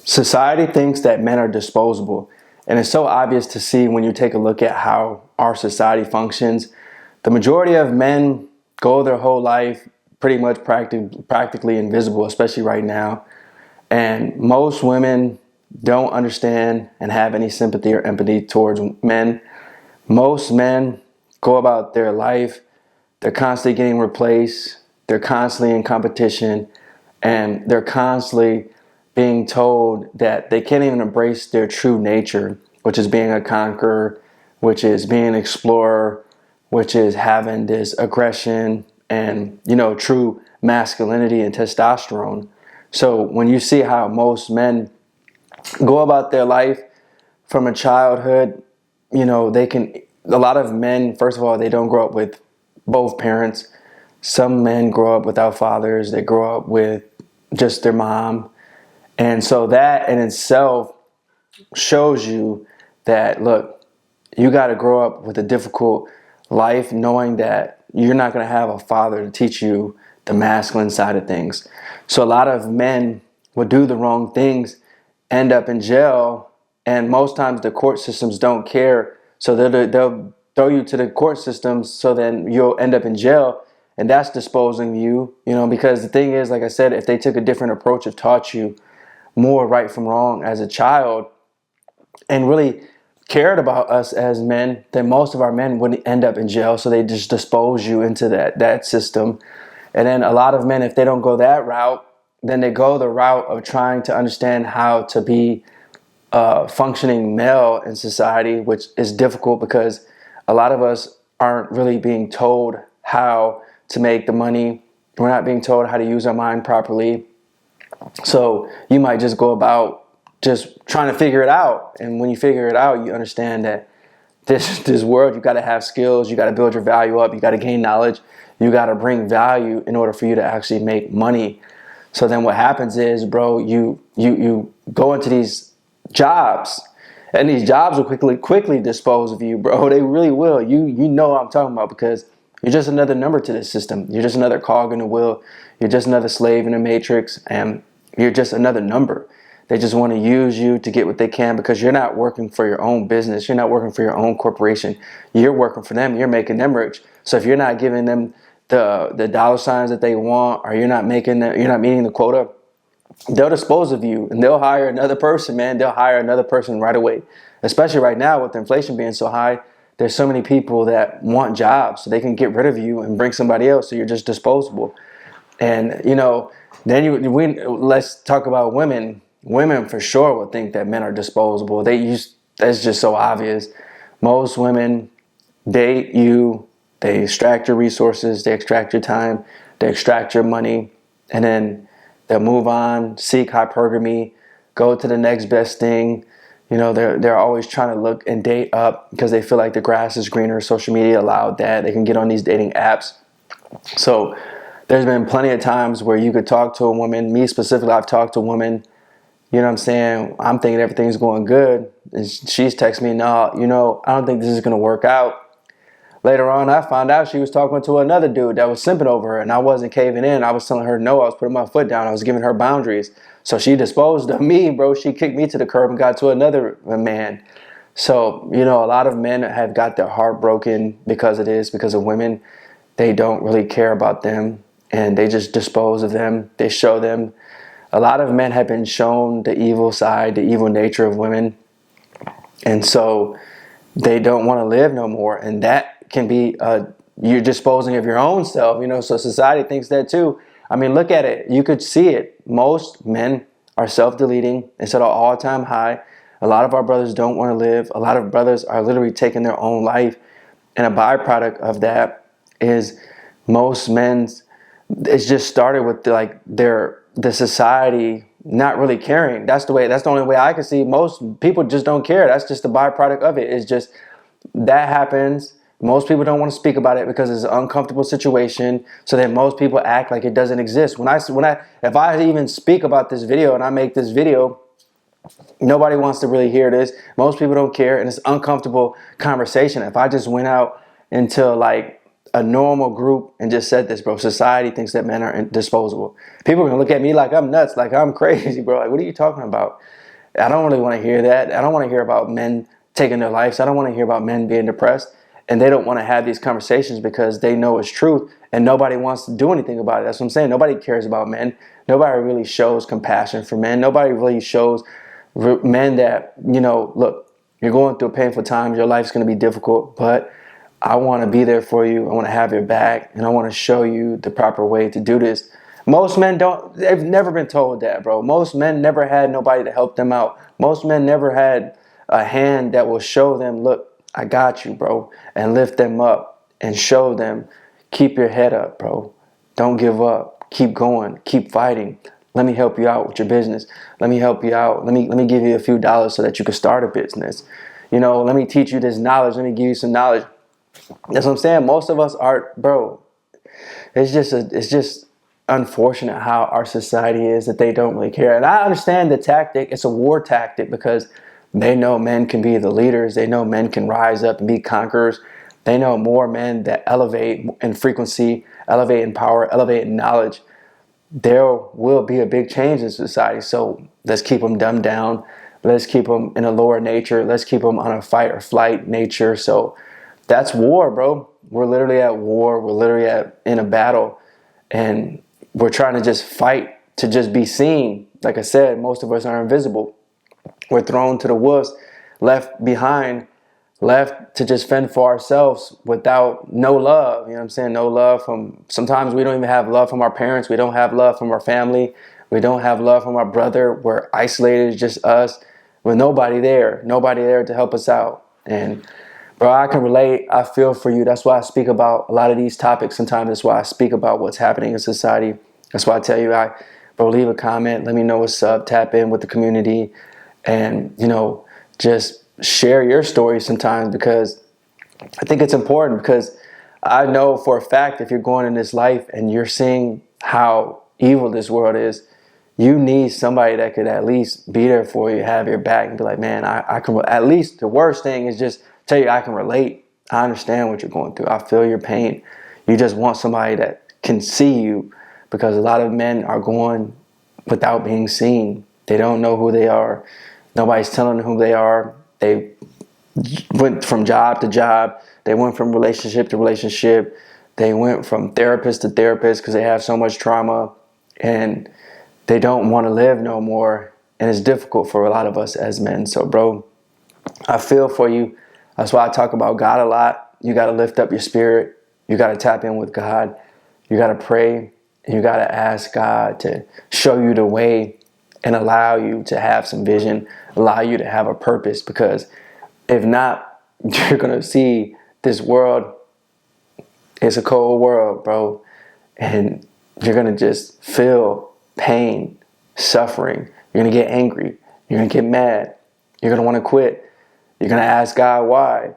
Society thinks that men are disposable, and it's so obvious to see when you take a look at how our society functions. The majority of men go their whole life pretty much practically invisible, especially right now. And most women don't understand and have any sympathy or empathy towards men. Most men go about their life, they're constantly getting replaced, they're constantly in competition, and they're constantly being told that they can't even embrace their true nature, which is being a conqueror, which is being an explorer, which is having this aggression and, true masculinity and testosterone. So when you see how most men go about their life from a childhood, a lot of men, first of all, they don't grow up with both parents. Some men grow up without fathers. They grow up with just their mom. And so that in itself shows you that, look, you got to grow up with a difficult life knowing that you're not going to have a father to teach you the masculine side of things. So a lot of men will do the wrong things, end up in jail, and most times the court systems don't care. So they'll throw you to the court systems, so then you'll end up in jail, and that's disposing you, because the thing is, like I said, if they took a different approach of taught you more right from wrong as a child and really cared about us as men, then most of our men wouldn't end up in jail. So they just dispose you into that system. And then a lot of men, if they don't go that route, then they go the route of trying to understand how to be a functioning male in society, which is difficult because a lot of us aren't really being told how to make the money. We're not being told how to use our mind properly. So you might just go about just trying to figure it out. And when you figure it out, you understand that this world, you got to have skills, you got to build your value up, you got to gain knowledge, you got to bring value in order for you to actually make money. So then what happens is, bro, you go into these jobs, and these jobs will quickly dispose of you, bro. They really will. You know what I'm talking about, because you're just another number to this system. You're just another cog in the wheel. You're just another slave in the matrix, and you're just another number. They just want to use you to get what they can, because you're not working for your own business. You're not working for your own corporation. You're working for them. You're making them rich. So if you're not giving them the dollar signs that they want, or you're not meeting the quota, they'll dispose of you, and they'll hire another person, man. They'll hire another person right away. Especially right now with inflation being so high, there's so many people that want jobs, so they can get rid of you and bring somebody else, so you're just disposable. And then let's talk about women. Women for sure will think that men are disposable. That's just so obvious. Most women date you, they extract your resources, they extract your time, they extract your money, and then they'll move on, seek hypergamy, go to the next best thing. They're always trying to look and date up because they feel like the grass is greener. Social media allowed that. They can get on these dating apps. So there's been plenty of times where you could talk to a woman. Me specifically, I've talked to a woman. You know what I'm saying? I'm thinking everything's going good. And she's texting me, no, I don't think this is going to work out. Later on, I found out she was talking to another dude that was simping over her, and I wasn't caving in. I was telling her no. I was putting my foot down. I was giving her boundaries. So she disposed of me, bro. She kicked me to the curb and got to another man. So, a lot of men have got their heart broken because of this, because of women. They don't really care about them, and they just dispose of them. They show them. A lot of men have been shown the evil side, the evil nature of women. And so they don't want to live no more. And that can be, you're disposing of your own self, so society thinks that too. I mean, look at it. You could see it. Most men are self-deleting. It's at an all-time high. A lot of our brothers don't want to live. A lot of brothers are literally taking their own life. And a byproduct of that is most men's, it's just started with the society not really caring. That's the only way I can see. Most people just don't care. That's just the byproduct of it. It's just that happens. Most people don't want to speak about it because it's an uncomfortable situation. So then most people act like it doesn't exist. If I even speak about this video and I make this video, nobody wants to really hear this. Most people don't care, and it's an uncomfortable conversation. If I just went out into a normal group and just said this, bro. Society thinks that men are disposable. People are gonna look at me like I'm nuts, like I'm crazy, bro. Like, what are you talking about? I don't really want to hear that. I don't want to hear about men taking their lives. I don't want to hear about men being depressed. And they don't want to have these conversations because they know it's truth and nobody wants to do anything about it. That's what I'm saying. Nobody cares about men. Nobody really shows compassion for men. Nobody really shows men that, look, you're going through painful times. Your life's going to be difficult, but I want to be there for you. I want to have your back, and I want to show you the proper way to do this. Most men they've never been told that, bro. Most men never had nobody to help them out. Most men never had a hand that will show them, look, I got you, bro, and lift them up and show them, keep your head up, bro. Don't give up. Keep going. Keep fighting. Let me help you out with your business. Let me help you out. Let me give you a few dollars so that you can start a business. Let me teach you this knowledge. Let me give you some knowledge. That's what I'm saying. Most of us are, bro. It's just unfortunate how our society is, that they don't really care. And I understand the tactic. It's a war tactic because they know men can be the leaders. They know men can rise up and be conquerors. They know more men that elevate in frequency, elevate in power, elevate in knowledge. There will be a big change in society. So let's keep them dumbed down. Let's keep them in a lower nature. Let's keep them on a fight or flight nature. So that's war, bro. We're literally at war. We're literally in a battle. And we're trying to just fight to just be seen. Like I said, most of us are invisible. We're thrown to the wolves, left behind, left to just fend for ourselves without no love. You know what I'm saying? No love sometimes we don't even have love from our parents. We don't have love from our family. We don't have love from our brother. We're isolated. It's just us with nobody there to help us out. And bro, I can relate. I feel for you. That's why I speak about a lot of these topics. Sometimes that's why I speak about what's happening in society. That's why I tell you, bro, leave a comment. Let me know what's up. Tap in with the community. And, just share your story sometimes, because I think it's important, because I know for a fact if you're going in this life and you're seeing how evil this world is, you need somebody that could at least be there for you, have your back, and be like, man, I can, at least the worst thing is just tell you I can relate. I understand what you're going through. I feel your pain. You just want somebody that can see you, because a lot of men are going without being seen. They don't know who they are. Nobody's telling them who they are. They went from job to job. They went from relationship to relationship. They went from therapist to therapist because they have so much trauma, and they don't want to live no more. And it's difficult for a lot of us as men. So, bro, I feel for you. That's why I talk about God a lot. You got to lift up your spirit. You got to tap in with God. You got to pray. And you got to ask God to show you the way and allow you to have some vision, allow you to have a purpose. Because if not, you're going to see this world. It's a cold world, bro. And you're going to just feel pain, suffering. You're going to get angry. You're going to get mad. You're going to want to quit. You're going to ask God why.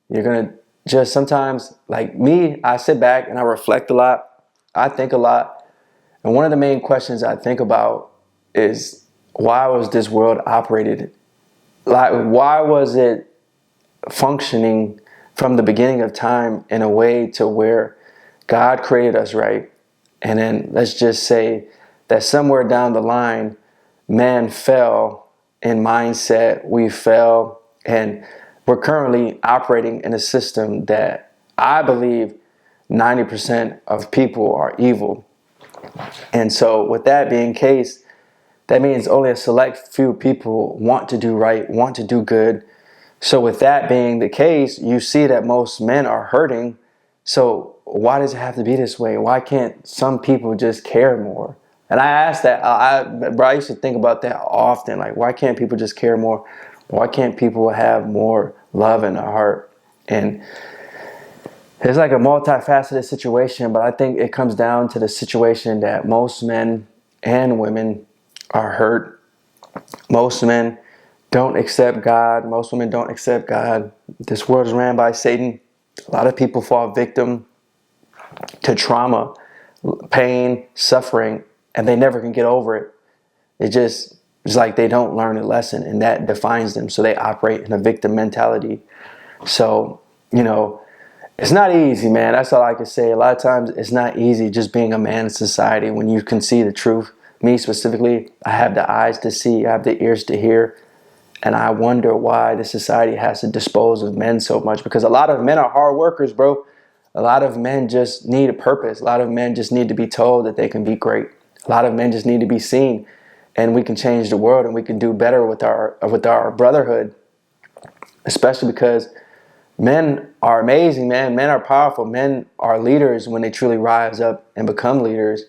You're going to just sometimes, like me, I sit back and I reflect a lot. I think a lot. And one of the main questions I think about is, why was this world operated? Like, why was it functioning from the beginning of time in a way to where God created us, right? And then let's just say that somewhere down the line, man fell in mindset, we fell, and we're currently operating in a system that I believe 90% of people are evil. And so with that being the case, that means only a select few people want to do right, want to do good. So with that being the case, you see that most men are hurting. So why does it have to be this way? Why can't some people just care more? And I asked that, I used to think about that often. Like, why can't people just care more? Why can't people have more love in their heart? And it's like a multifaceted situation, but I think it comes down to the situation that most men and women are hurt. Most men don't accept God. Most women don't accept God. This world is ran by Satan. A lot of people fall victim to trauma, pain, suffering, and they never can get over it. It's like they don't learn a lesson, and that defines them. So they operate in a victim mentality. So, It's not easy, man. That's all I can say. A lot of times it's not easy just being a man in society when you can see the truth. Me specifically, I have the eyes to see, I have the ears to hear. And I wonder why the society has to dispose of men so much, because a lot of men are hard workers, bro. A lot of men just need a purpose. A lot of men just need to be told that they can be great. A lot of men just need to be seen, and we can change the world, and we can do better with our brotherhood, especially because men are amazing, man. Men are powerful. Men are leaders when they truly rise up and become leaders.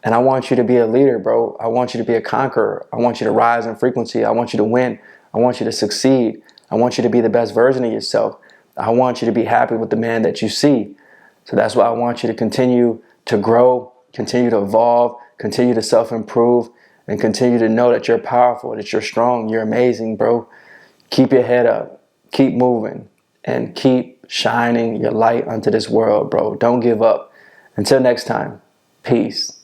And I want you to be a leader, bro. I want you to be a conqueror. I want you to rise in frequency. I want you to win. I want you to succeed. I want you to be the best version of yourself. I want you to be happy with the man that you see. So that's why I want you to continue to grow, continue to evolve, continue to self-improve, and continue to know that you're powerful, that you're strong, you're amazing, bro. Keep your head up, keep moving, and keep shining your light onto this world, bro. Don't give up. Until next time, peace.